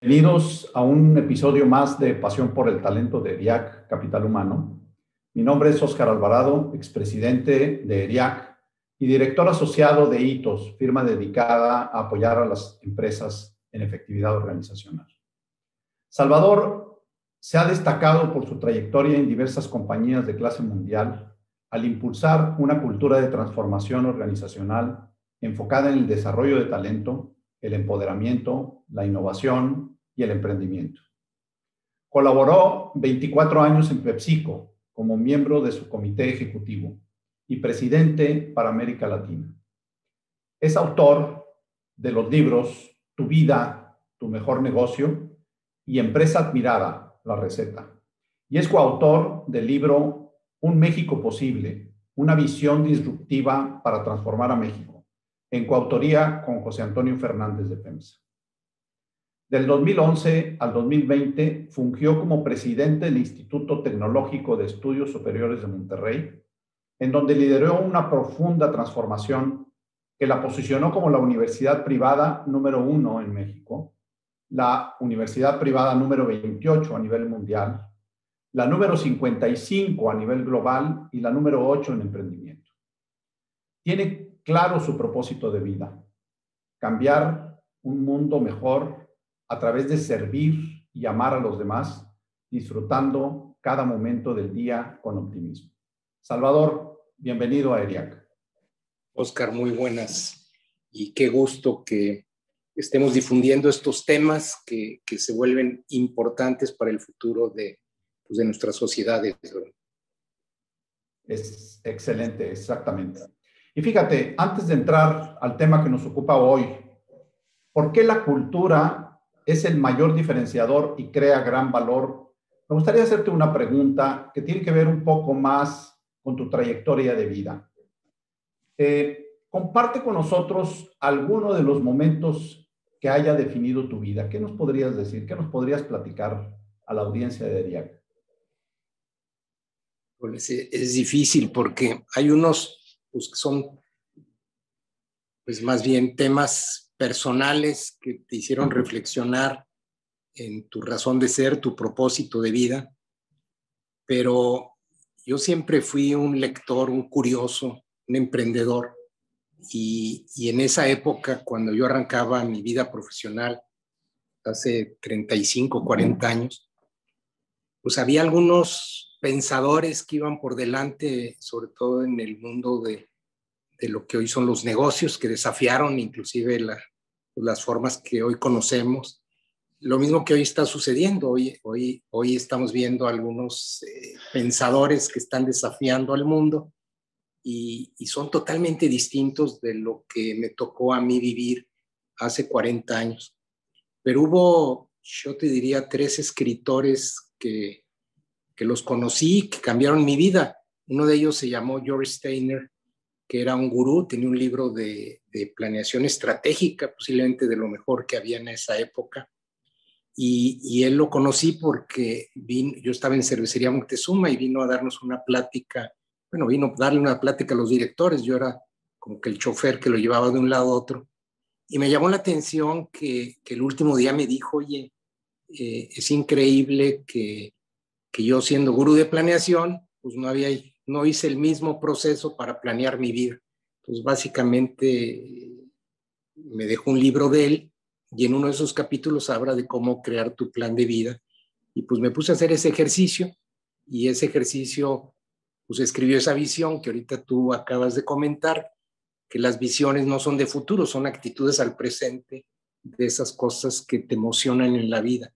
Bienvenidos a un episodio más de Pasión por el Talento de ERIAC Capital Humano. Mi nombre es Óscar Alvarado, expresidente de ERIAC y director asociado de Hitos, firma dedicada a apoyar a las empresas en efectividad organizacional. Salvador se ha destacado por su trayectoria en diversas compañías de clase mundial al impulsar una cultura de transformación organizacional enfocada en el desarrollo de talento, el empoderamiento, la innovación y el emprendimiento. Colaboró 24 años en PepsiCo como miembro de su comité ejecutivo y presidente para América Latina. Es autor de los libros Tu vida, tu mejor negocio y Empresa admirada, la receta. Y es coautor del libro Un México posible, una visión disruptiva para transformar a México, en coautoría con José Antonio Fernández de FEMSA. Del 2011 al 2020 fungió como presidente del Instituto Tecnológico de Estudios Superiores de Monterrey, en donde lideró una profunda transformación que la posicionó como la universidad privada número 1 en México, la universidad privada número 28 a nivel mundial, la número 55 a nivel global y la número 8 en emprendimiento. Tiene claro su propósito de vida: cambiar un mundo mejor a través de servir y amar a los demás, disfrutando cada momento del día con optimismo. Salvador, bienvenido a ERIAC. Óscar, muy buenas y qué gusto que estemos difundiendo estos temas que se vuelven importantes para el futuro de nuestras sociedades. Es excelente, exactamente. Y fíjate, antes de entrar al tema que nos ocupa hoy, ¿por qué la cultura es el mayor diferenciador y crea gran valor? Me gustaría hacerte una pregunta que tiene que ver un poco más con tu trayectoria de vida. Comparte con nosotros alguno de los momentos que haya definido tu vida. ¿Qué nos podrías decir? ¿Qué nos podrías platicar a la audiencia de ERIAC? Pues es difícil porque hay unos que son más bien temas personales que te hicieron reflexionar en tu razón de ser, tu propósito de vida, pero yo siempre fui un lector, un curioso, un emprendedor, y en esa época, cuando yo arrancaba mi vida profesional, hace 35, 40 años, pues había algunos pensadores que iban por delante, sobre todo en el mundo de lo que hoy son los negocios, que desafiaron inclusive las formas que hoy conocemos. Lo mismo que hoy está sucediendo. Hoy estamos viendo algunos pensadores que están desafiando al mundo y son totalmente distintos de lo que me tocó a mí vivir hace 40 años. Pero hubo, yo te diría, 3 escritores que los conocí, que cambiaron mi vida. Uno de ellos se llamó George Steiner, que era un gurú, tenía un libro de planeación estratégica, posiblemente de lo mejor que había en esa época. Y él lo conocí porque yo estaba en Cervecería Moctezuma y vino a darnos una plática, vino a darle una plática a los directores, yo era como que el chofer que lo llevaba de un lado a otro. Y me llamó la atención que el último día me dijo, oye, es increíble que yo siendo gurú de planeación, pues no hice el mismo proceso para planear mi vida. Entonces básicamente me dejó un libro de él y en uno de esos capítulos habla de cómo crear tu plan de vida. Y pues me puse a hacer ese ejercicio y ese ejercicio pues escribió esa visión que ahorita tú acabas de comentar, que las visiones no son de futuro, son actitudes al presente de esas cosas que te emocionan en la vida.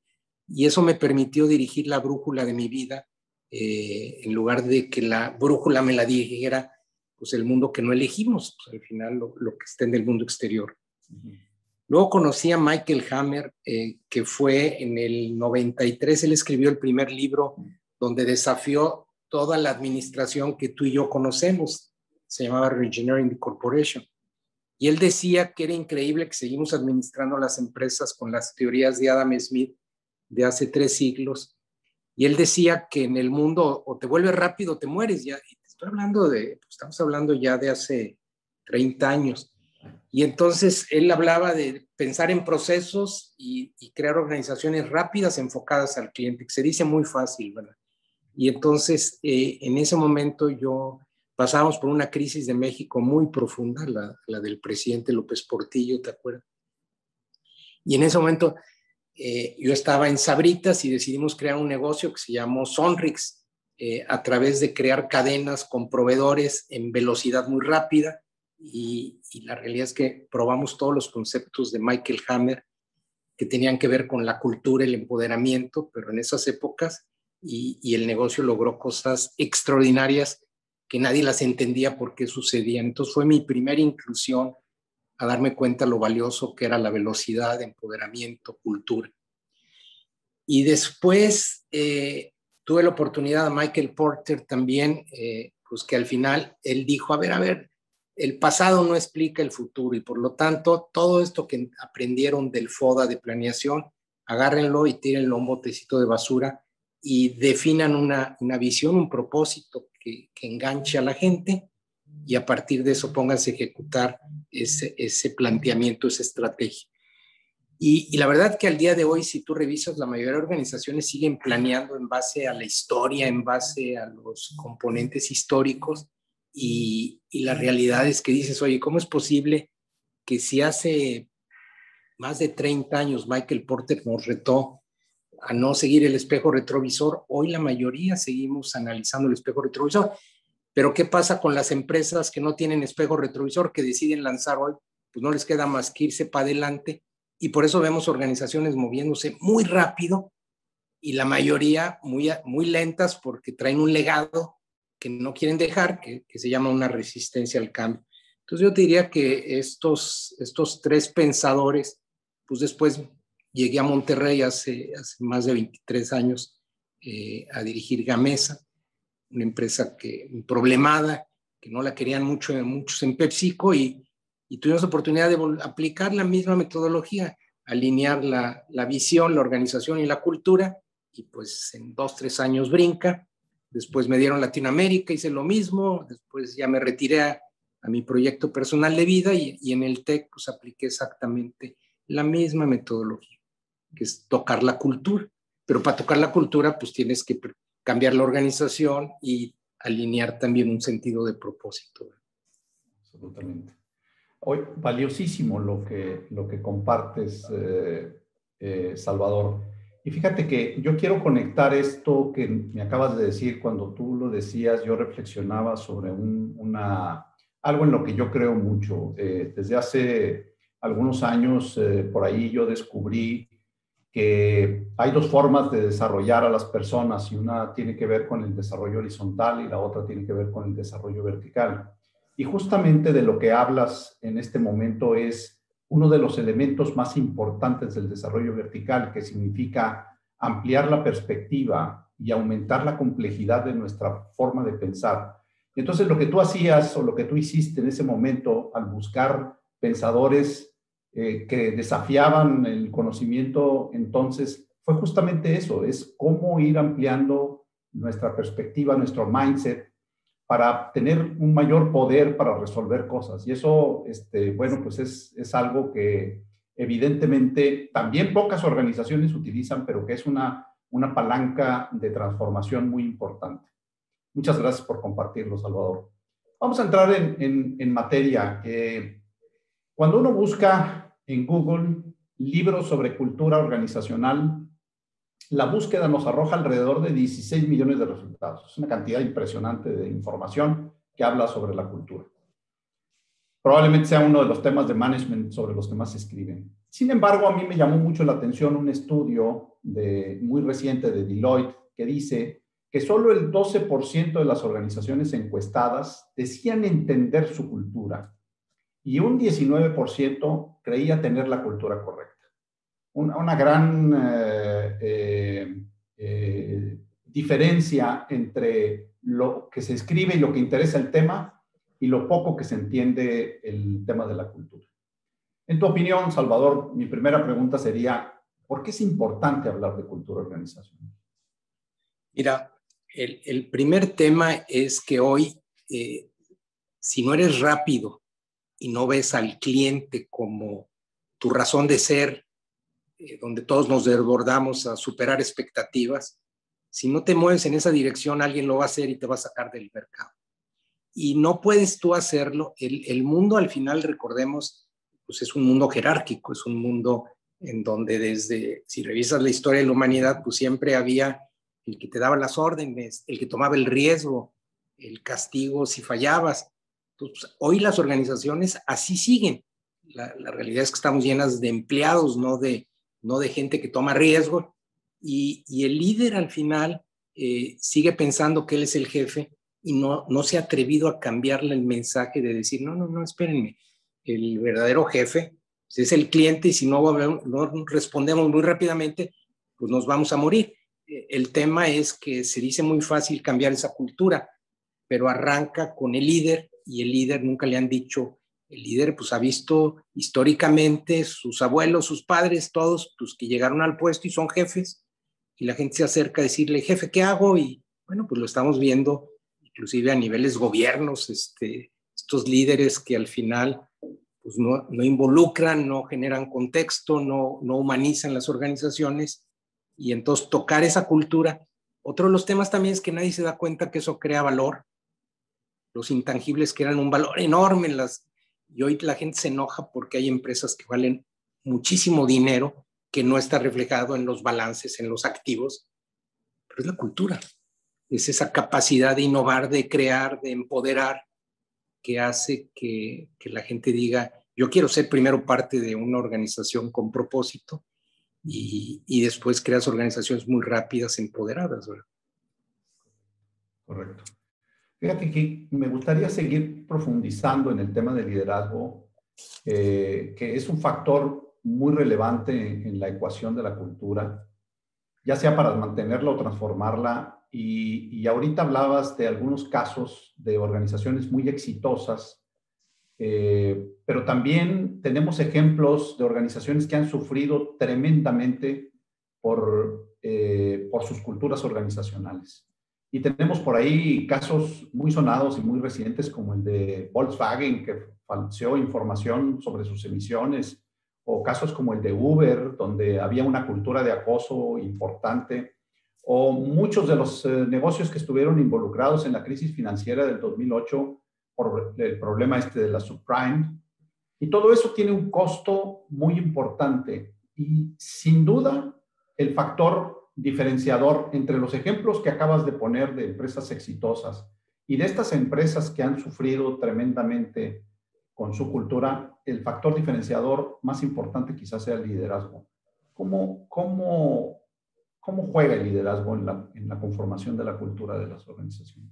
Y eso me permitió dirigir la brújula de mi vida, en lugar de que la brújula me la dirigiera pues el mundo que no elegimos, pues al final lo que está en el mundo exterior. Luego conocí a Michael Hammer, que fue en el 93, él escribió el primer libro donde desafió toda la administración que tú y yo conocemos, se llamaba Reengineering the Corporation. Y él decía que era increíble que seguimos administrando las empresas con las teorías de Adam Smith de hace 3 siglos. Y él decía que en el mundo o te vuelves rápido o te mueres. Ya, y te estoy hablando estamos hablando ya de hace 30 años. Y entonces él hablaba de pensar en procesos y crear organizaciones rápidas enfocadas al cliente, que se dice muy fácil, ¿verdad? Y entonces en ese momento pasábamos por una crisis de México muy profunda, la del presidente López Portillo, ¿te acuerdas? Y en ese momento yo estaba en Sabritas y decidimos crear un negocio que se llamó Sonrix, a través de crear cadenas con proveedores en velocidad muy rápida. Y la realidad es que probamos todos los conceptos de Michael Hammer que tenían que ver con la cultura, el empoderamiento, pero en esas épocas, y el negocio logró cosas extraordinarias que nadie las entendía por qué sucedían. Entonces fue mi primera inclusión a darme cuenta lo valioso que era la velocidad, empoderamiento, cultura. Y después tuve la oportunidad a Michael Porter también, pues que al final él dijo, a ver, el pasado no explica el futuro y por lo tanto todo esto que aprendieron del FODA de planeación, agárrenlo y tírenlo a un botecito de basura y definan una visión, un propósito que enganche a la gente y a partir de eso pónganse a ejecutar ese planteamiento, esa estrategia. Y la verdad que al día de hoy, si tú revisas, la mayoría de organizaciones siguen planeando en base a la historia, en base a los componentes históricos, y la realidad es que dices, oye, ¿cómo es posible que si hace más de 30 años Michael Porter nos retó a no seguir el espejo retrovisor, hoy la mayoría seguimos analizando el espejo retrovisor? Pero ¿qué pasa con las empresas que no tienen espejo retrovisor, que deciden lanzar hoy? Pues no les queda más que irse para adelante. Y por eso vemos organizaciones moviéndose muy rápido y la mayoría muy lentas porque traen un legado que no quieren dejar, que se llama una resistencia al cambio. Entonces yo te diría que estos tres pensadores, pues después llegué a Monterrey hace más de 23 años a dirigir Gamesa, una empresa problemada, que no la querían muchos en PepsiCo, y tuvimos la oportunidad de aplicar la misma metodología, alinear la visión, la organización y la cultura, y pues en 2-3 años brinca. Después me dieron Latinoamérica, hice lo mismo, después ya me retiré a mi proyecto personal de vida y en el TEC pues apliqué exactamente la misma metodología, que es tocar la cultura. Pero para tocar la cultura pues tienes que cambiar la organización y alinear también un sentido de propósito. Absolutamente. Hoy, valiosísimo lo que compartes, Salvador. Y fíjate que yo quiero conectar esto que me acabas de decir. Cuando tú lo decías, yo reflexionaba sobre algo en lo que yo creo mucho. Desde hace algunos años, por ahí yo descubrí que hay dos formas de desarrollar a las personas, y una tiene que ver con el desarrollo horizontal y la otra tiene que ver con el desarrollo vertical. Y justamente de lo que hablas en este momento es uno de los elementos más importantes del desarrollo vertical, que significa ampliar la perspectiva y aumentar la complejidad de nuestra forma de pensar. Entonces, lo que tú hacías o lo que tú hiciste en ese momento al buscar pensadores que desafiaban el conocimiento, entonces fue justamente eso, es cómo ir ampliando nuestra perspectiva, nuestro mindset, para tener un mayor poder para resolver cosas. Y eso, bueno, pues es algo que evidentemente también pocas organizaciones utilizan, pero que es una palanca de transformación muy importante. Muchas gracias por compartirlo, Salvador. Vamos a entrar en materia. Cuando uno busca en Google libros sobre cultura organizacional, la búsqueda nos arroja alrededor de 16 millones de resultados. Es una cantidad impresionante de información que habla sobre la cultura. Probablemente sea uno de los temas de management sobre los que más se escriben. Sin embargo, a mí me llamó mucho la atención un estudio muy reciente de Deloitte que dice que solo el 12% de las organizaciones encuestadas decían entender su cultura y un 19% creía tener la cultura correcta. Una gran diferencia entre lo que se escribe y lo que interesa el tema y lo poco que se entiende el tema de la cultura. En tu opinión, Salvador, mi primera pregunta sería, ¿por qué es importante hablar de cultura organizacional? Mira, el primer tema es que hoy, si no eres rápido y no ves al cliente como tu razón de ser, donde todos nos desbordamos a superar expectativas, si no te mueves en esa dirección, alguien lo va a hacer y te va a sacar del mercado. Y no puedes tú hacerlo. El mundo, al final, recordemos, pues es un mundo jerárquico, es un mundo en donde desde, si revisas la historia de la humanidad, pues siempre había el que te daba las órdenes, el que tomaba el riesgo, el castigo si fallabas. Entonces, hoy las organizaciones así siguen. La realidad es que estamos llenas de empleados, no de gente que toma riesgo. Y el líder al final sigue pensando que él es el jefe y no se ha atrevido a cambiarle el mensaje de decir, no, espérenme, el verdadero jefe es el cliente y si no respondemos muy rápidamente, pues nos vamos a morir. El tema es que se dice muy fácil cambiar esa cultura, pero arranca con el líder y el líder nunca le han dicho, el líder pues ha visto históricamente sus abuelos, sus padres, todos pues que llegaron al puesto y son jefes y la gente se acerca a decirle, jefe, ¿qué hago? Y bueno, pues lo estamos viendo inclusive a niveles gobiernos, estos líderes que al final pues no involucran, no generan contexto, no humanizan las organizaciones y entonces tocar esa cultura. Otro de los temas también es que nadie se da cuenta que eso crea valor, los intangibles que eran un valor enorme y hoy la gente se enoja porque hay empresas que valen muchísimo dinero que no está reflejado en los balances, en los activos, pero es la cultura, es esa capacidad de innovar, de crear, de empoderar, que hace que la gente diga, yo quiero ser primero parte de una organización con propósito y después creas organizaciones muy rápidas, empoderadas, ¿verdad? Correcto. Fíjate que me gustaría seguir profundizando en el tema del liderazgo, que es un factor muy relevante en la ecuación de la cultura, ya sea para mantenerla o transformarla. Y ahorita hablabas de algunos casos de organizaciones muy exitosas, pero también tenemos ejemplos de organizaciones que han sufrido tremendamente por sus culturas organizacionales. Y tenemos por ahí casos muy sonados y muy recientes como el de Volkswagen, que falseó información sobre sus emisiones, o casos como el de Uber, donde había una cultura de acoso importante, o muchos de los negocios que estuvieron involucrados en la crisis financiera del 2008 por el problema de la subprime. Y todo eso tiene un costo muy importante. Y sin duda, el factor diferenciador entre los ejemplos que acabas de poner de empresas exitosas y de estas empresas que han sufrido tremendamente con su cultura, el factor diferenciador más importante quizás sea el liderazgo. ¿Cómo juega el liderazgo en la conformación de la cultura de las organizaciones?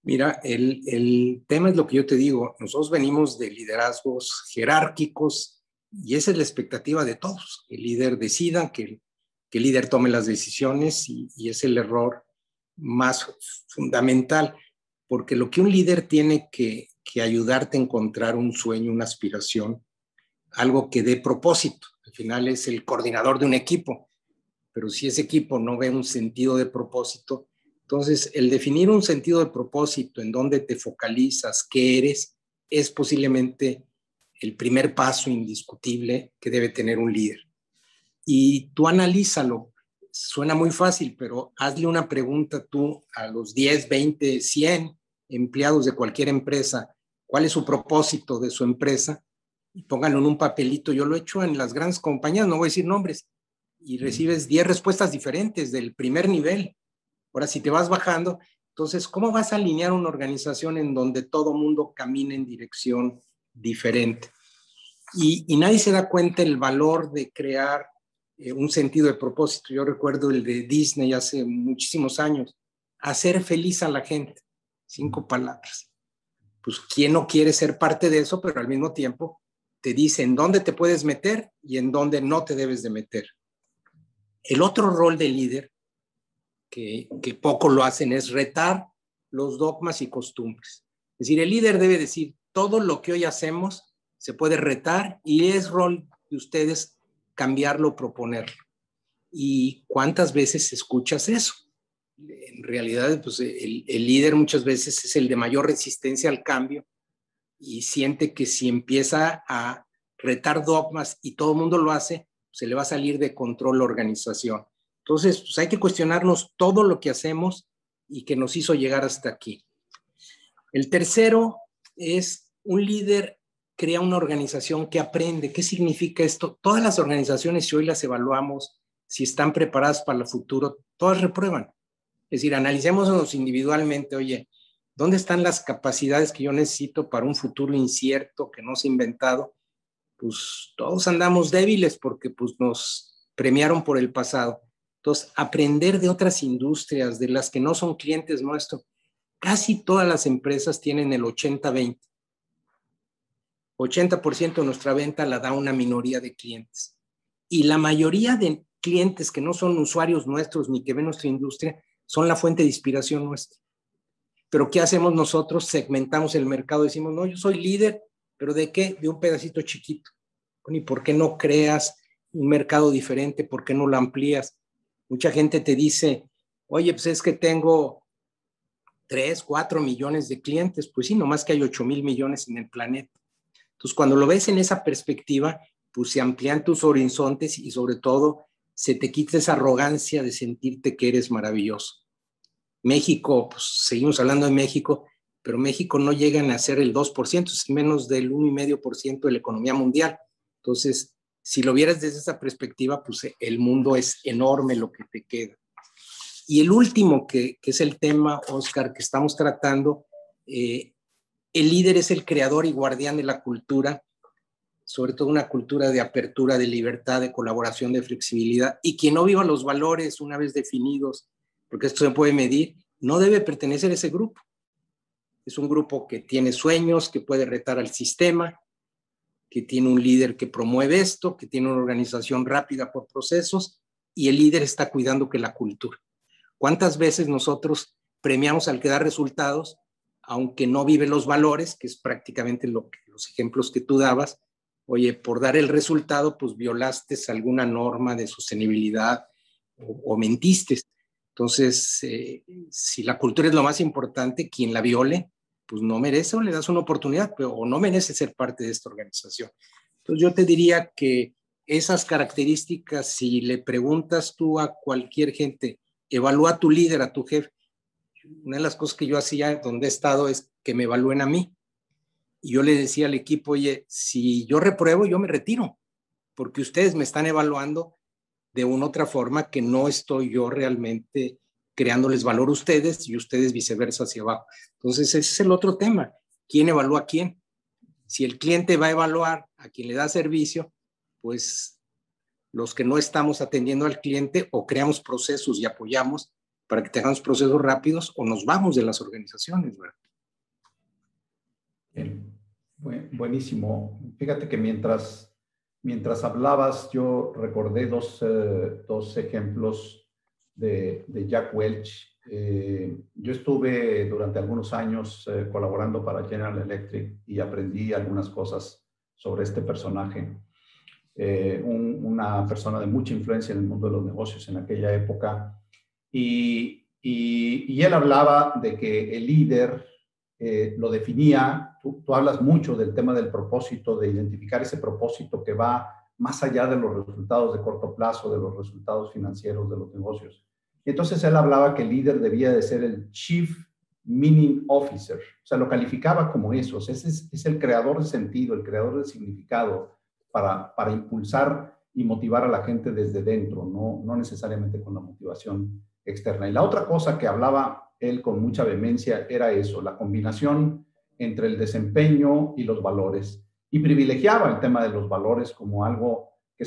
Mira, el tema es lo que yo te digo, nosotros venimos de liderazgos jerárquicos y esa es la expectativa de todos, que el líder decida, que el líder tome las decisiones y es el error más fundamental, porque lo que un líder tiene que ayudarte a encontrar un sueño, una aspiración, algo que dé propósito, al final es el coordinador de un equipo, pero si ese equipo no ve un sentido de propósito, entonces el definir un sentido de propósito, en dónde te focalizas, qué eres, es posiblemente el primer paso indiscutible que debe tener un líder. Y tú analízalo, suena muy fácil, pero hazle una pregunta tú a los 10, 20, 100 empleados de cualquier empresa, ¿cuál es su propósito de su empresa? Y pónganlo en un papelito. Yo lo he hecho en las grandes compañías, no voy a decir nombres, y recibes 10 respuestas diferentes del primer nivel. Ahora, si te vas bajando, entonces, ¿cómo vas a alinear una organización en donde todo mundo camina en dirección diferente? Y nadie se da cuenta el valor de crear un sentido de propósito. Yo recuerdo el de Disney hace muchísimos años, hacer feliz a la gente. 5 palabras. Pues, ¿quién no quiere ser parte de eso? Pero al mismo tiempo te dice en dónde te puedes meter y en dónde no te debes de meter. El otro rol del líder, que poco lo hacen, es retar los dogmas y costumbres. Es decir, el líder debe decir, todo lo que hoy hacemos se puede retar y es rol de ustedes cambiarlo, proponerlo. ¿Y cuántas veces escuchas eso? En realidad, pues, el líder muchas veces es el de mayor resistencia al cambio y siente que si empieza a retar dogmas y todo el mundo lo hace, se le va a salir de control la organización. Entonces, pues hay que cuestionarnos todo lo que hacemos y que nos hizo llegar hasta aquí. El tercero es un líder crea una organización que aprende. ¿Qué significa esto? Todas las organizaciones, si hoy las evaluamos, si están preparadas para el futuro, todas reprueban. Es decir, analicémonos individualmente, oye, ¿dónde están las capacidades que yo necesito para un futuro incierto que no se ha inventado? Pues todos andamos débiles porque pues, nos premiaron por el pasado. Entonces, aprender de otras industrias, de las que no son clientes nuestros. Casi todas las empresas tienen el 80-20. 80% de nuestra venta la da una minoría de clientes. Y la mayoría de clientes que no son usuarios nuestros ni que ven nuestra industria son la fuente de inspiración nuestra. Pero ¿qué hacemos nosotros? Segmentamos el mercado, decimos, no, yo soy líder, ¿pero de qué? De un pedacito chiquito. ¿Y por qué no creas un mercado diferente? ¿Por qué no lo amplías? Mucha gente te dice, oye, pues es que tengo 3, 4 millones de clientes. Pues sí, nomás que hay 8,000 millones en el planeta. Entonces, cuando lo ves en esa perspectiva, pues se amplían tus horizontes y sobre todo se te quita esa arrogancia de sentirte que eres maravilloso. México, pues seguimos hablando de México, pero México no llega a ser el 2%, es menos del 1,5% de la economía mundial. Entonces, si lo vieras desde esa perspectiva, pues el mundo es enorme lo que te queda. Y el último, que es el tema, Oscar, que estamos tratando, el líder es el creador y guardián de la cultura, sobre todo una cultura de apertura, de libertad, de colaboración, de flexibilidad. Y quien no viva los valores una vez definidos, porque esto se puede medir, no debe pertenecer a ese grupo. Es un grupo que tiene sueños, que puede retar al sistema, que tiene un líder que promueve esto, que tiene una organización rápida por procesos, y el líder está cuidando que la cultura. ¿Cuántas veces nosotros premiamos al que da resultados, aunque no vive los valores, que es prácticamente los ejemplos que tú dabas? Oye, por dar el resultado, pues violaste alguna norma de sostenibilidad o mentiste. Entonces, si la cultura es lo más importante, quien la viole, pues no merece o le das una oportunidad, o no merece ser parte de esta organización. Entonces, yo te diría que esas características, si le preguntas tú a cualquier gente, evalúa a tu líder, a tu jefe. Una de las cosas que yo hacía donde he estado es que me evalúen a mí. Y yo le decía al equipo, oye, si yo repruebo, yo me retiro, porque ustedes me están evaluando de una otra forma que no estoy yo realmente creándoles valor a ustedes y ustedes viceversa hacia abajo. Entonces, ese es el otro tema. ¿Quién evalúa a quién? Si el cliente va a evaluar a quien le da servicio, pues los que no estamos atendiendo al cliente o creamos procesos y apoyamos para que tengamos procesos rápidos o nos vamos de las organizaciones, ¿verdad? Bien. Buenísimo. Fíjate que mientras hablabas, yo recordé dos ejemplos de Jack Welch. Yo estuve durante algunos años colaborando para General Electric y aprendí algunas cosas sobre este personaje. Una persona de mucha influencia en el mundo de los negocios en aquella época. Y él hablaba de que el líder lo definía. Tú hablas mucho del tema del propósito, de identificar ese propósito que va más allá de los resultados de corto plazo, de los resultados financieros de los negocios. Y entonces él hablaba que el líder debía de ser el Chief Meaning Officer, o sea, lo calificaba como eso. O sea, es el creador de sentido, el creador de significado para impulsar y motivar a la gente desde dentro, no necesariamente con la motivación externa. Y la otra cosa que hablaba él con mucha vehemencia era eso, la combinación entre el desempeño y los valores. Y privilegiaba el tema de los valores como algo que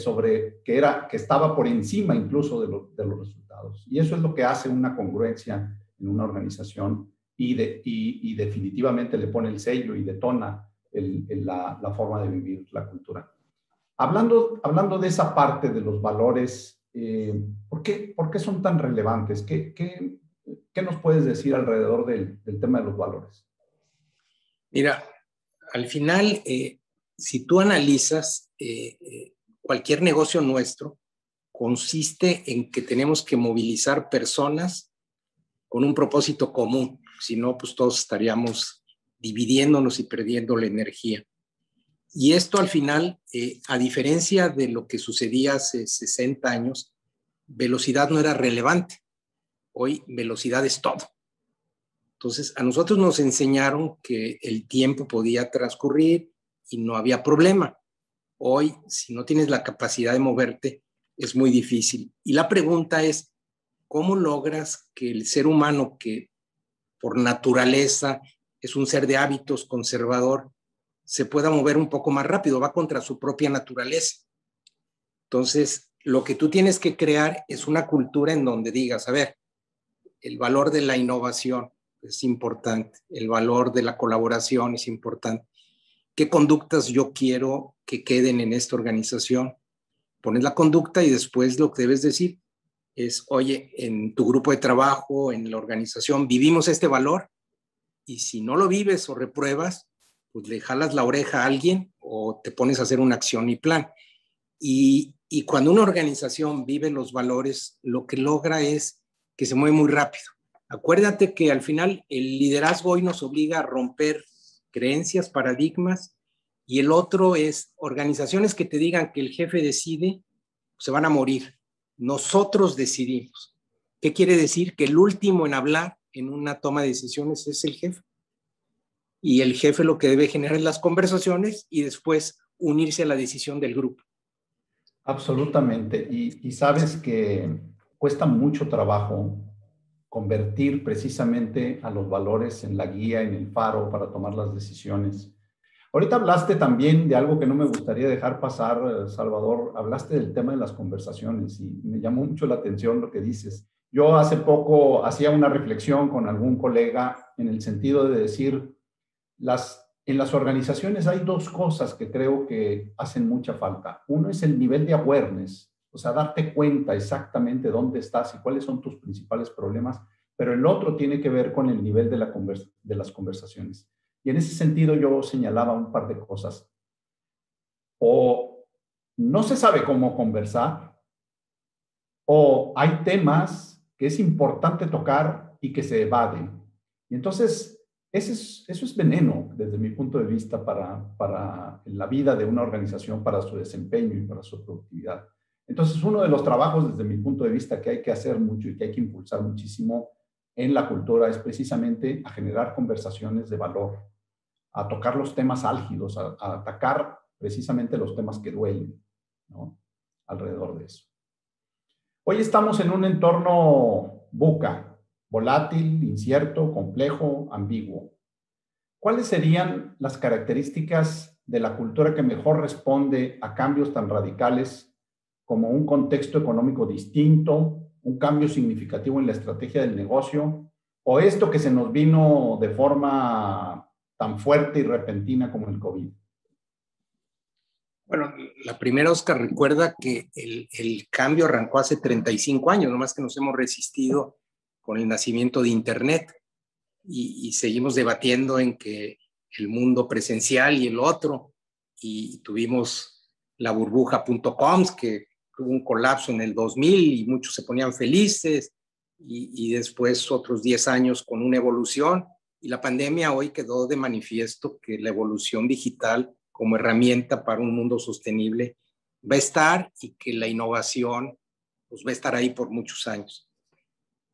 estaba por encima incluso de los resultados. Y eso es lo que hace una congruencia en una organización y definitivamente le pone el sello y detona la forma de vivir la cultura. Hablando de esa parte de los valores, ¿por qué son tan relevantes? ¿Qué nos puedes decir alrededor del tema de los valores? Mira, al final, si tú analizas cualquier negocio nuestro, consiste en que tenemos que movilizar personas con un propósito común. Si no, pues todos estaríamos dividiéndonos y perdiendo la energía. Y esto al final, a diferencia de lo que sucedía hace 60 años, velocidad no era relevante. Hoy velocidad es todo. Entonces, a nosotros nos enseñaron que el tiempo podía transcurrir y no había problema. Hoy, si no tienes la capacidad de moverte, es muy difícil. Y la pregunta es, ¿cómo logras que el ser humano, que por naturaleza es un ser de hábitos conservador, se pueda mover un poco más rápido? Va contra su propia naturaleza. Entonces, lo que tú tienes que crear es una cultura en donde digas, a ver, el valor de la innovación es importante, el valor de la colaboración es importante. ¿Qué conductas yo quiero que queden en esta organización? Pones la conducta y después lo que debes decir es, oye, en tu grupo de trabajo, en la organización, vivimos este valor, y si no lo vives o repruebas, pues le jalas la oreja a alguien o te pones a hacer una acción y plan. Y cuando una organización vive los valores, lo que logra es que se mueve muy rápido. Acuérdate que al final el liderazgo hoy nos obliga a romper creencias, paradigmas, y el otro es organizaciones que te digan que el jefe decide, se van a morir. Nosotros decidimos. ¿Qué quiere decir? Que el último en hablar en una toma de decisiones es el jefe. Y el jefe lo que debe generar es las conversaciones y después unirse a la decisión del grupo. Absolutamente. Y sabes que cuesta mucho trabajo convertir precisamente a los valores en la guía, en el faro para tomar las decisiones. Ahorita hablaste también de algo que no me gustaría dejar pasar, Salvador. Hablaste del tema de las conversaciones y me llamó mucho la atención lo que dices. Yo hace poco hacía una reflexión con algún colega en el sentido de decir, en las organizaciones hay dos cosas que creo que hacen mucha falta. Uno es el nivel de awareness, o sea, darte cuenta exactamente dónde estás y cuáles son tus principales problemas, pero el otro tiene que ver con el nivel de las conversaciones. Y en ese sentido yo señalaba un par de cosas. O no se sabe cómo conversar, o hay temas que es importante tocar y que se evaden. Y entonces, eso es veneno desde mi punto de vista para la vida de una organización, para su desempeño y para su productividad. Entonces, uno de los trabajos desde mi punto de vista que hay que hacer mucho y que hay que impulsar muchísimo en la cultura es precisamente a generar conversaciones de valor, a tocar los temas álgidos, a atacar precisamente los temas que duelen, ¿no? Alrededor de eso. Hoy estamos en un entorno VUCA, volátil, incierto, complejo, ambiguo. ¿Cuáles serían las características de la cultura que mejor responde a cambios tan radicales como un contexto económico distinto, un cambio significativo en la estrategia del negocio, o esto que se nos vino de forma tan fuerte y repentina como el COVID? Bueno, la primera, Oscar, recuerda que el cambio arrancó hace 35 años, nomás que nos hemos resistido con el nacimiento de Internet y seguimos debatiendo en que el mundo presencial y el otro, y tuvimos la burbuja.com, que tuvo un colapso en el 2000 y muchos se ponían felices, y después otros 10 años con una evolución, y la pandemia hoy quedó de manifiesto que la evolución digital como herramienta para un mundo sostenible va a estar, y que la innovación pues va a estar ahí por muchos años.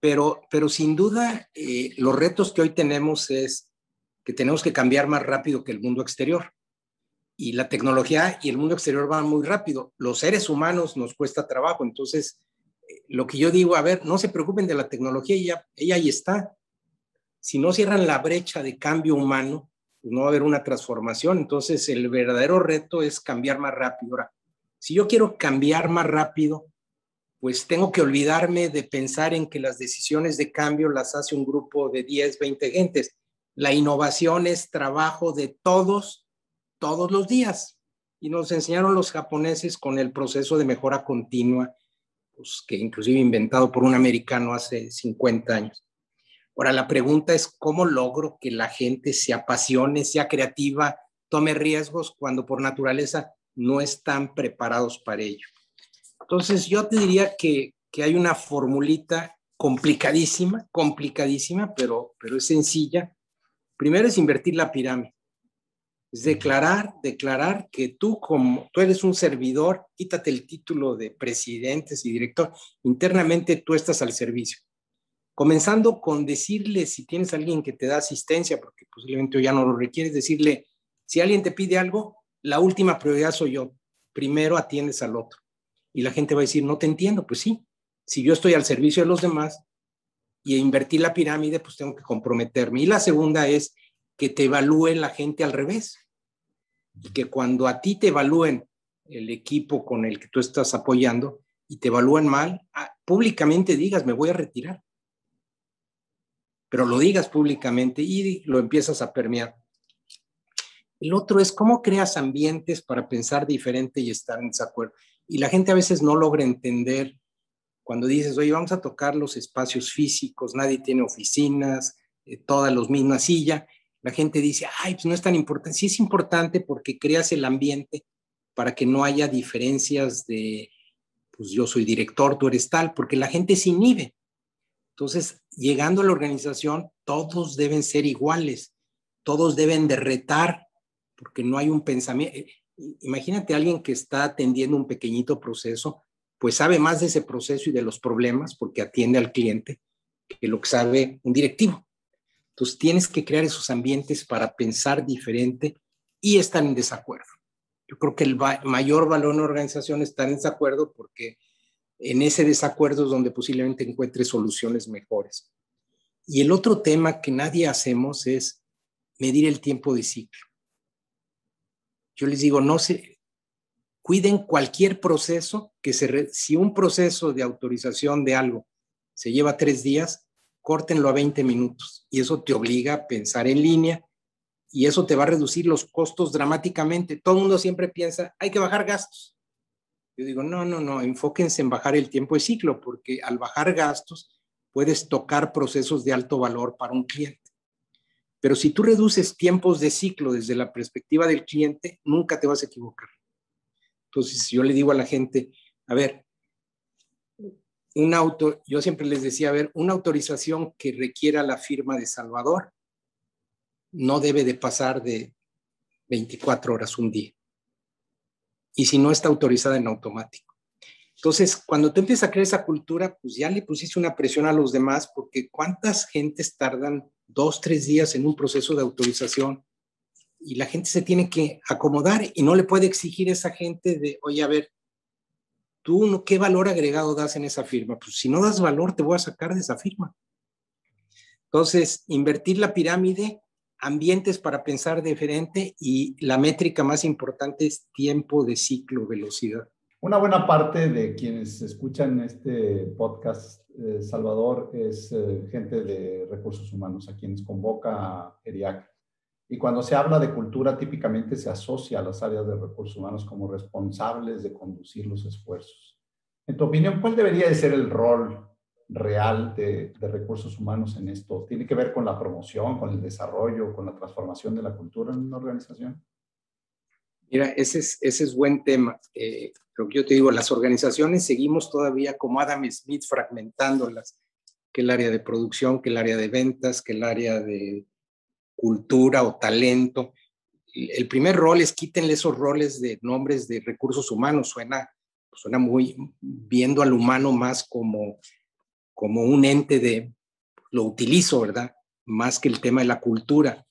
Pero sin duda, los retos que hoy tenemos es que tenemos que cambiar más rápido que el mundo exterior. Y la tecnología y el mundo exterior van muy rápido. Los seres humanos nos cuesta trabajo. Entonces, lo que yo digo, a ver, no se preocupen de la tecnología, ella ahí está. Si no cierran la brecha de cambio humano, pues no va a haber una transformación. Entonces, el verdadero reto es cambiar más rápido. Ahora, si yo quiero cambiar más rápido, pues tengo que olvidarme de pensar en que las decisiones de cambio las hace un grupo de 10, 20 gentes. La innovación es trabajo de todos los días. Y nos enseñaron los japoneses con el proceso de mejora continua, pues, que inclusive inventado por un americano hace 50 años. Ahora, la pregunta es, ¿cómo logro que la gente se apasione, sea creativa, tome riesgos cuando por naturaleza no están preparados para ello? Entonces, yo te diría que hay una formulita complicadísima, pero es sencilla, Primero es invertir la pirámide. Es declarar que tú eres un servidor, quítate el título de presidentes y director, internamente tú estás al servicio. Comenzando con decirle, si tienes a alguien que te da asistencia, porque posiblemente ya no lo requieres, decirle, si alguien te pide algo, la última prioridad soy yo. Primero atiendes al otro. Y la gente va a decir, no te entiendo. Pues sí, si yo estoy al servicio de los demás y invertir la pirámide, pues tengo que comprometerme. Y la segunda es que te evalúe la gente al revés. Y que cuando a ti te evalúen el equipo con el que tú estás apoyando y te evalúen mal, públicamente digas, me voy a retirar. Pero lo digas públicamente y lo empiezas a permear. El otro es cómo creas ambientes para pensar diferente y estar en desacuerdo. Y la gente a veces no logra entender cuando dices, oye, vamos a tocar los espacios físicos, nadie tiene oficinas, todas las mismas sillas. La gente dice, ay, pues no es tan importante. Sí es importante porque creas el ambiente para que no haya diferencias de, pues yo soy director, tú eres tal, porque la gente se inhibe. Entonces, llegando a la organización, todos deben ser iguales, todos deben de retar, porque no hay un pensamiento. Imagínate a alguien que está atendiendo un pequeñito proceso, pues sabe más de ese proceso y de los problemas, porque atiende al cliente, que lo que sabe un directivo. Entonces, tienes que crear esos ambientes para pensar diferente y estar en desacuerdo. Yo creo que el mayor valor en una organización es estar en desacuerdo porque en ese desacuerdo es donde posiblemente encuentres soluciones mejores. Y el otro tema que nadie hacemos es medir el tiempo de ciclo. Yo les digo, cuiden cualquier proceso, si un proceso de autorización de algo se lleva 3 días, córtenlo a 20 minutos. Y eso te obliga a pensar en línea y eso te va a reducir los costos dramáticamente. Todo el mundo siempre piensa, hay que bajar gastos. Yo digo, no, enfóquense en bajar el tiempo de ciclo, porque al bajar gastos puedes tocar procesos de alto valor para un cliente. Pero si tú reduces tiempos de ciclo desde la perspectiva del cliente, nunca te vas a equivocar. Entonces, yo le digo a la gente, a ver, yo siempre les decía, a ver, una autorización que requiera la firma de Salvador no debe de pasar de 24 horas un día. Y si no está autorizada en automático. Entonces, cuando tú empiezas a crear esa cultura, pues ya le pusiste una presión a los demás, porque ¿cuántas gentes tardan 2, 3 días en un proceso de autorización? Y la gente se tiene que acomodar y no le puede exigir a esa gente de, oye, a ver, ¿tú qué valor agregado das en esa firma? Pues si no das valor, te voy a sacar de esa firma. Entonces, invertir la pirámide, ambientes para pensar diferente y la métrica más importante es tiempo de ciclo, velocidad. Una buena parte de quienes escuchan este podcast, Salvador, es gente de recursos humanos, a quienes convoca ERIAC. Y cuando se habla de cultura, típicamente se asocia a las áreas de recursos humanos como responsables de conducir los esfuerzos. En tu opinión, ¿cuál debería de ser el rol real de recursos humanos en esto? ¿Tiene que ver con la promoción, con el desarrollo, con la transformación de la cultura en una organización? Mira, ese es buen tema. Lo que yo te digo, las organizaciones seguimos todavía como Adam Smith fragmentándolas, que el área de producción, que el área de ventas, que el área de cultura o talento. El primer rol es quítenle esos roles de nombres de recursos humanos. Suena muy viendo al humano más como un ente lo utilizo, ¿verdad? Más que el tema de la cultura.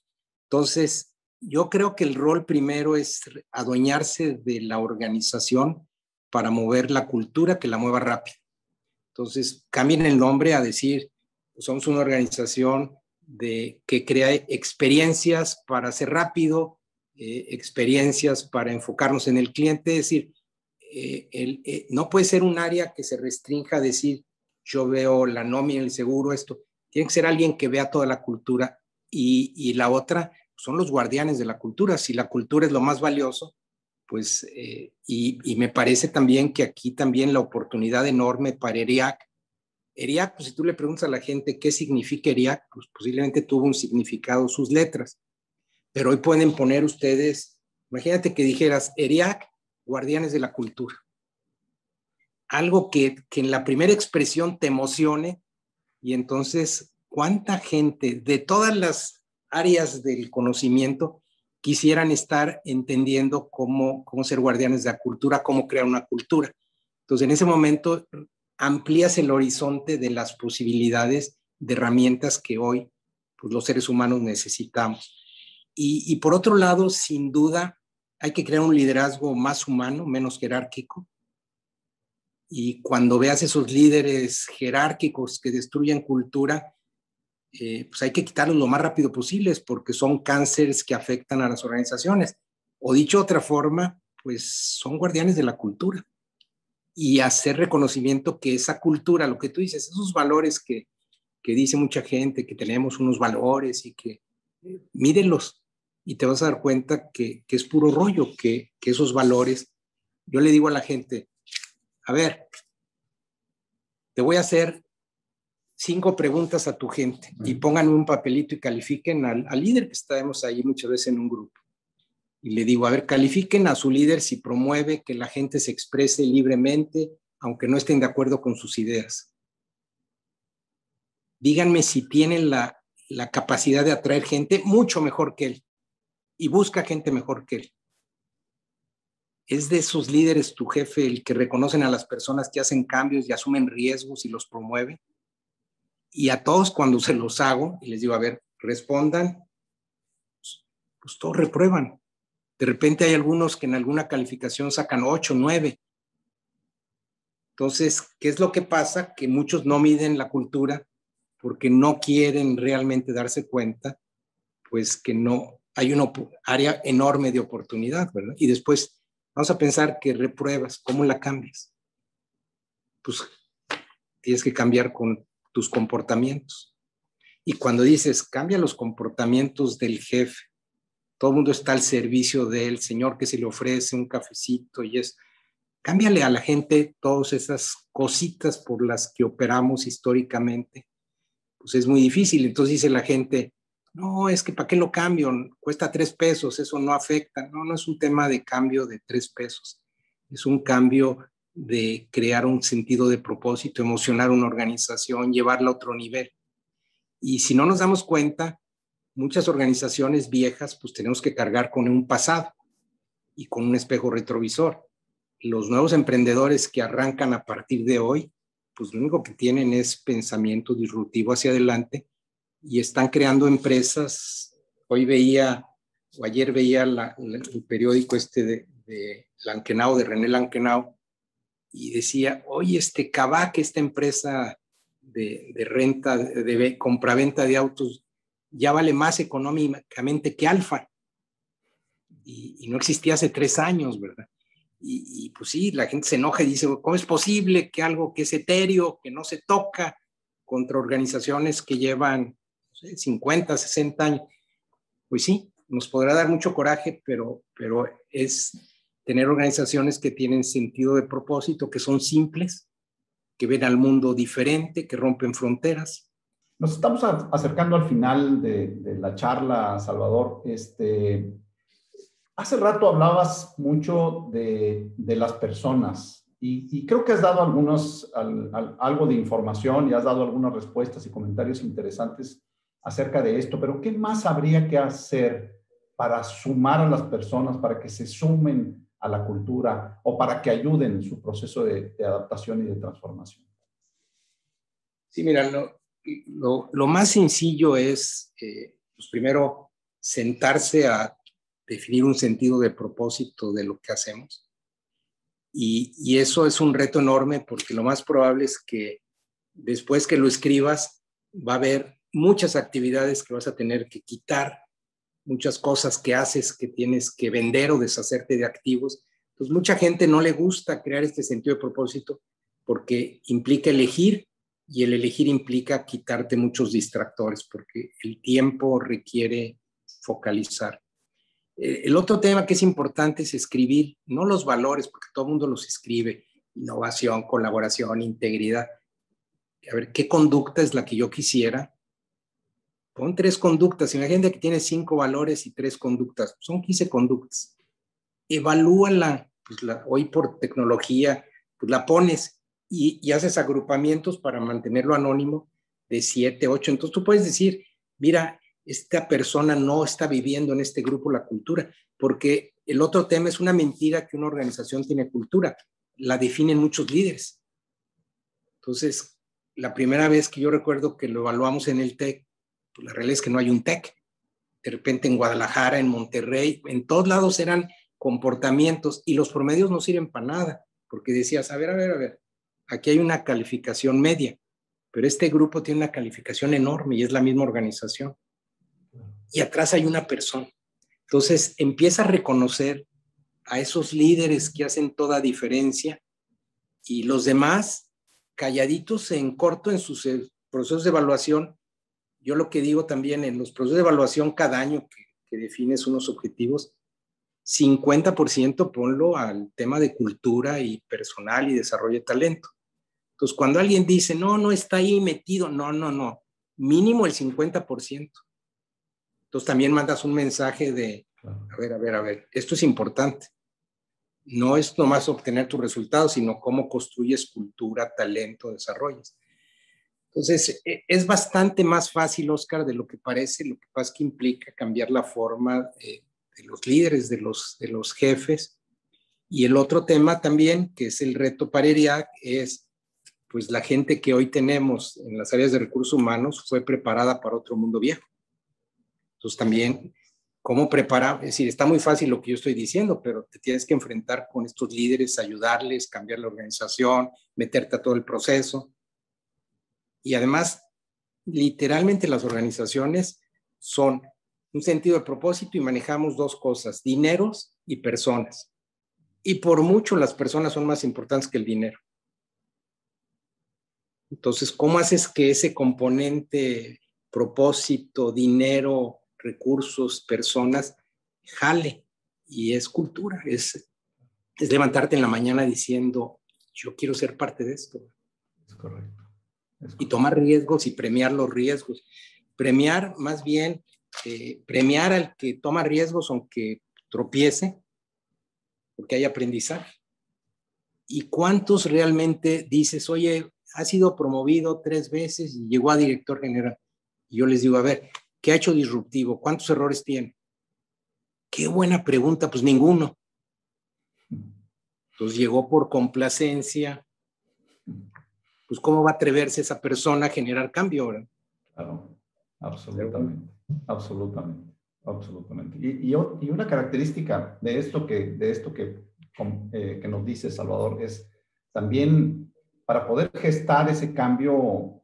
Entonces, yo creo que el rol primero es adueñarse de la organización para mover la cultura, que la mueva rápido. Entonces, cambien el nombre a decir, pues somos una organización que crea experiencias para hacer rápido, experiencias para enfocarnos en el cliente. Es decir, no puede ser un área que se restrinja a decir, yo veo la nómina, el seguro, esto. Tiene que ser alguien que vea toda la cultura. Y la otra son los guardianes de la cultura. Si la cultura es lo más valioso, pues, y me parece también que aquí también la oportunidad enorme para ERIAC. ERIAC, pues si tú le preguntas a la gente qué significa ERIAC, pues posiblemente tuvo un significado sus letras. Pero hoy pueden poner ustedes, imagínate que dijeras ERIAC, guardianes de la cultura. Algo que en la primera expresión te emocione y entonces, ¿cuánta gente de todas las áreas del conocimiento quisieran estar entendiendo cómo ser guardianes de la cultura, cómo crear una cultura. Entonces, en ese momento amplías el horizonte de las posibilidades de herramientas que hoy pues, los seres humanos necesitamos. Y por otro lado, sin duda, hay que crear un liderazgo más humano, menos jerárquico. Y cuando veas esos líderes jerárquicos que destruyen cultura, pues hay que quitarlos lo más rápido posible porque son cánceres que afectan a las organizaciones. O dicho de otra forma, pues son guardianes de la cultura. Y hacer reconocimiento que esa cultura, lo que tú dices, esos valores que dice mucha gente, que tenemos unos valores y que mírenlos y te vas a dar cuenta que es puro rollo, que esos valores, yo le digo a la gente, a ver, te voy a hacer 5 preguntas a tu gente y pónganme un papelito y califiquen al líder que estamos ahí muchas veces en un grupo. Y le digo, a ver, califiquen a su líder si promueve que la gente se exprese libremente, aunque no estén de acuerdo con sus ideas. Díganme si tienen la capacidad de atraer gente mucho mejor que él y busca gente mejor que él. ¿Es de esos líderes tu jefe el que reconocen a las personas que hacen cambios y asumen riesgos y los promueven? Y a todos cuando se los hago y les digo, a ver, respondan, pues todos reprueban. De repente hay algunos que en alguna calificación sacan 8, 9. Entonces, ¿qué es lo que pasa? Que muchos no miden la cultura porque no quieren realmente darse cuenta, pues que no hay una área enorme de oportunidad, ¿verdad? Y después vamos a pensar que repruebas, ¿cómo la cambias? Pues tienes que cambiar con tus comportamientos. Y cuando dices, cambia los comportamientos del jefe, todo el mundo está al servicio del señor que se le ofrece un cafecito y es, cámbiale a la gente todas esas cositas por las que operamos históricamente, pues es muy difícil. Entonces dice la gente, no, es que ¿para qué lo cambio? Cuesta 3 pesos, eso no afecta. No, no es un tema de cambio de 3 pesos. Es un cambio de crear un sentido de propósito, emocionar una organización, llevarla a otro nivel. Y si no nos damos cuenta, muchas organizaciones viejas, pues tenemos que cargar con un pasado y con un espejo retrovisor. Los nuevos emprendedores que arrancan a partir de hoy, pues lo único que tienen es pensamiento disruptivo hacia adelante y están creando empresas. Hoy veía, o ayer veía el periódico de Lankenau, de René Lankenau, y decía, oye, Kavak, esta empresa de renta, de compraventa de autos, ya vale más económicamente que Alfa. Y no existía hace 3 años, ¿verdad? Y pues sí, la gente se enoja y dice, ¿cómo es posible que algo que es etéreo, que no se toca, contra organizaciones que llevan, no sé, 50, 60 años? Pues sí, nos podrá dar mucho coraje, pero es tener organizaciones que tienen sentido de propósito, que son simples, que ven al mundo diferente, que rompen fronteras. Nos estamos acercando al final de la charla, Salvador. Hace rato hablabas mucho de las personas y creo que has dado algo de información y has dado algunas respuestas y comentarios interesantes acerca de esto, pero ¿qué más habría que hacer para sumar a las personas, para que se sumen a la cultura o para que ayuden en su proceso de adaptación y de transformación? Sí, mira, lo más sencillo es, pues primero, sentarse a definir un sentido de propósito de lo que hacemos. Y eso es un reto enorme porque lo más probable es que después que lo escribas va a haber muchas actividades que vas a tener que quitar, muchas cosas que haces que tienes que vender o deshacerte de activos. Entonces, mucha gente no le gusta crear este sentido de propósito porque implica elegir y el elegir implica quitarte muchos distractores porque el tiempo requiere focalizar. El otro tema que es importante es escribir, no los valores, porque todo el mundo los escribe, innovación, colaboración, integridad. A ver, ¿qué conducta es la que yo quisiera? Pon 3 conductas. Imagínate que tienes 5 valores y 3 conductas. Son 15 conductas. Evalúala. Pues hoy por tecnología, pues la pones y haces agrupamientos para mantenerlo anónimo de 7, 8. Entonces tú puedes decir, mira, esta persona no está viviendo en este grupo la cultura, porque el otro tema es una mentira que una organización tiene cultura, la definen muchos líderes. Entonces, la primera vez que yo recuerdo que lo evaluamos en el TEC, pues la realidad es que no hay un TEC. De repente en Guadalajara, en Monterrey, en todos lados eran comportamientos y los promedios no sirven para nada, porque decías, a ver, aquí hay una calificación media, pero este grupo tiene una calificación enorme y es la misma organización. Y atrás hay una persona. Entonces empieza a reconocer a esos líderes que hacen toda diferencia y los demás calladitos en corto en sus procesos de evaluación. Yo lo que digo también en los procesos de evaluación cada año que defines unos objetivos, 50% ponlo al tema de cultura y personal y desarrollo de talento. Entonces, cuando alguien dice, no está ahí metido, no, mínimo el 50%. Entonces, también mandas un mensaje de, a ver, esto es importante. No es nomás obtener tus resultados, sino cómo construyes cultura, talento, desarrollos. Entonces, es bastante más fácil, Oscar, de lo que parece. Lo que pasa es que implica cambiar la forma de los líderes, de los jefes. Y el otro tema también, que es el reto para ERIAC, es pues la gente que hoy tenemos en las áreas de recursos humanos fue preparada para otro mundo viejo. Entonces también, ¿cómo preparar? Es decir, está muy fácil lo que yo estoy diciendo, pero te tienes que enfrentar con estos líderes, ayudarles, cambiar la organización, meterte a todo el proceso. Y además, literalmente las organizaciones son un sentido de propósito y manejamos dos cosas, dineros y personas. Y por mucho las personas son más importantes que el dinero. Entonces, ¿cómo haces que ese componente, propósito, dinero, recursos, personas, jale? Y es cultura, es levantarte en la mañana diciendo, yo quiero ser parte de esto. Es correcto. Y tomar riesgos y premiar los riesgos. Premiar, más bien, premiar al que toma riesgos aunque tropiece, porque hay aprendizaje. ¿Y cuántos realmente dices, oye, ha sido promovido 3 veces y llegó a director general? Y yo les digo, a ver, ¿qué ha hecho disruptivo? ¿Cuántos errores tiene? Qué buena pregunta, pues ninguno. Entonces llegó por complacencia. Pues ¿cómo va a atreverse esa persona a generar cambio ahora? Claro, absolutamente, absolutamente. Y una característica de esto que nos dice Salvador es también para poder gestar ese cambio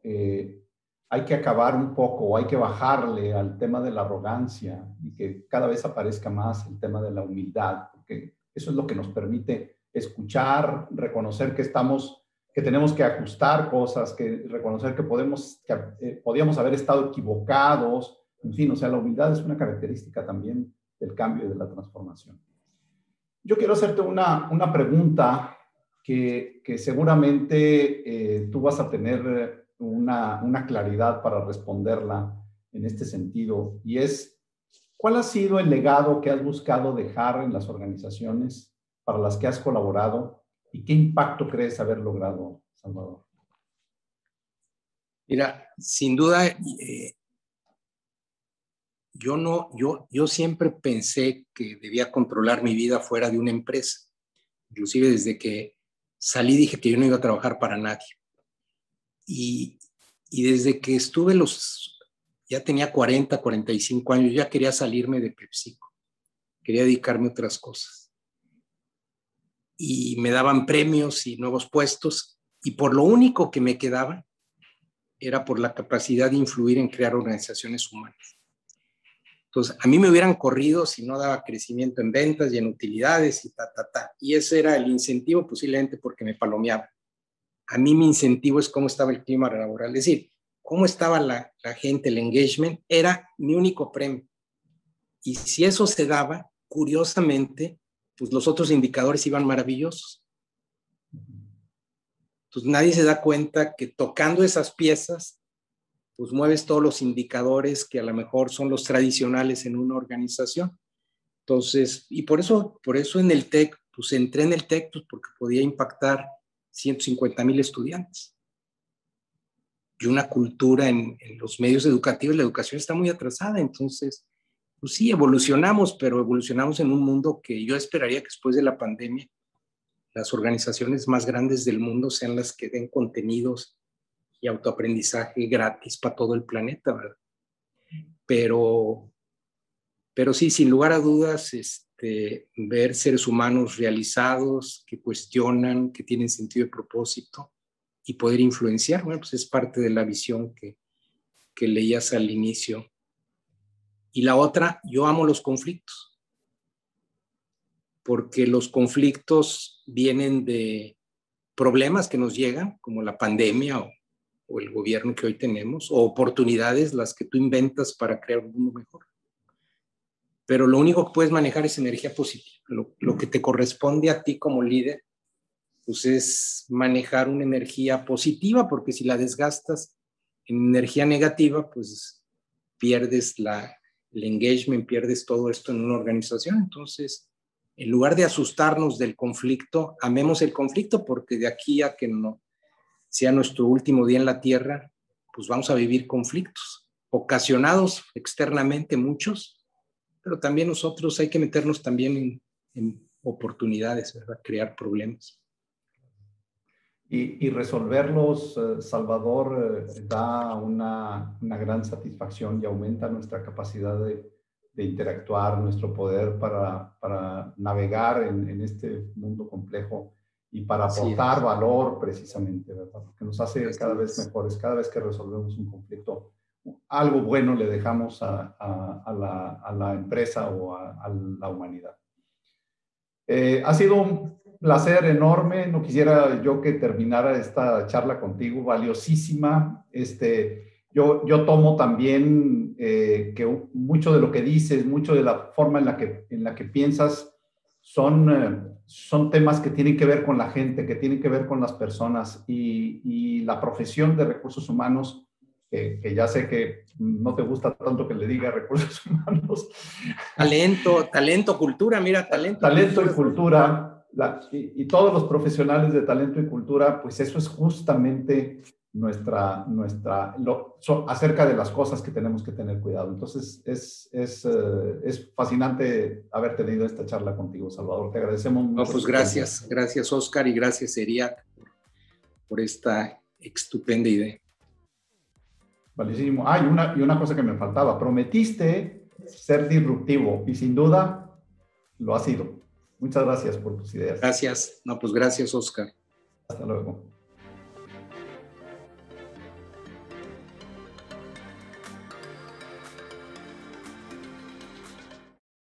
hay que acabar un poco o hay que bajarle al tema de la arrogancia y que cada vez aparezca más el tema de la humildad, porque eso es lo que nos permite escuchar, reconocer que tenemos que ajustar cosas, que reconocer que podíamos haber estado equivocados, en fin, o sea, la humildad es una característica también del cambio y de la transformación. Yo quiero hacerte una pregunta que seguramente tú vas a tener una claridad para responderla en este sentido, y es, ¿cuál ha sido el legado que has buscado dejar en las organizaciones para las que has colaborado y qué impacto crees haber logrado, Salvador? Mira, sin duda, yo siempre pensé que debía controlar mi vida fuera de una empresa. Inclusive desde que salí dije que yo no iba a trabajar para nadie. Y desde que ya tenía 40, 45 años, ya quería salirme de PepsiCo. Quería dedicarme a otras cosas. Y me daban premios y nuevos puestos. Y por lo único que me quedaba era por la capacidad de influir en crear organizaciones humanas. Entonces, a mí me hubieran corrido si no daba crecimiento en ventas y en utilidades y Y ese era el incentivo, posiblemente porque me palomeaba. A mí mi incentivo es cómo estaba el clima laboral. Es decir, cómo estaba la gente, el engagement, era mi único premio. Y si eso se daba, curiosamente, pues los otros indicadores iban maravillosos. Entonces, nadie se da cuenta que tocando esas piezas, pues mueves todos los indicadores que a lo mejor son los tradicionales en una organización. Entonces, y por eso en el TEC, pues entré en el TEC pues porque podía impactar 150,000 estudiantes. una cultura en los medios educativos. La educación está muy atrasada, entonces, pues sí, evolucionamos, pero evolucionamos en un mundo que yo esperaría que después de la pandemia las organizaciones más grandes del mundo sean las que den contenidos y autoaprendizaje gratis para todo el planeta, ¿verdad? Pero sí, sin lugar a dudas, ver seres humanos realizados, que cuestionan, que tienen sentido de propósito y poder influenciar, bueno, pues es parte de la visión que leías al inicio. Y la otra, yo amo los conflictos, porque los conflictos vienen de problemas que nos llegan, como la pandemia o el gobierno que hoy tenemos, o oportunidades, las que tú inventas para crear un mundo mejor. Pero lo único que puedes manejar es energía positiva. Lo que te corresponde a ti como líder, pues es manejar una energía positiva, porque si la desgastas en energía negativa, pues pierdes el engagement, pierdes todo esto en una organización. Entonces, en lugar de asustarnos del conflicto, amemos el conflicto, porque de aquí a que no sea nuestro último día en la Tierra, pues vamos a vivir conflictos, ocasionados externamente muchos, pero también nosotros hay que meternos también en oportunidades, ¿verdad? Crear problemas. Y resolverlos, Salvador, da una gran satisfacción y aumenta nuestra capacidad de interactuar, nuestro poder para navegar en este mundo complejo y para aportar valor precisamente, ¿verdad? Porque nos hace cada vez mejores, cada vez que resolvemos un conflicto, algo bueno le dejamos a la empresa o a la humanidad. Ha sido un placer enorme. No quisiera yo que terminara esta charla contigo, valiosísima. Yo tomo también que mucho de lo que dices, mucho de la forma en la que piensas son temas que tienen que ver con la gente, que tienen que ver con las personas y la profesión de recursos humanos, que ya sé que no te gusta tanto que le diga recursos humanos. Talento, cultura, mira, talento y cultura, y todos los profesionales de talento y cultura, pues eso es justamente acerca de las cosas que tenemos que tener cuidado. Entonces, es fascinante haber tenido esta charla contigo, Salvador. Te agradecemos mucho. No, pues gracias, Oscar, y gracias, ERIAC, por esta estupenda idea. Valísimo. Y una cosa que me faltaba. Prometiste ser disruptivo y sin duda lo has sido. Muchas gracias por tus ideas. Gracias. No, pues gracias, Oscar. Hasta luego.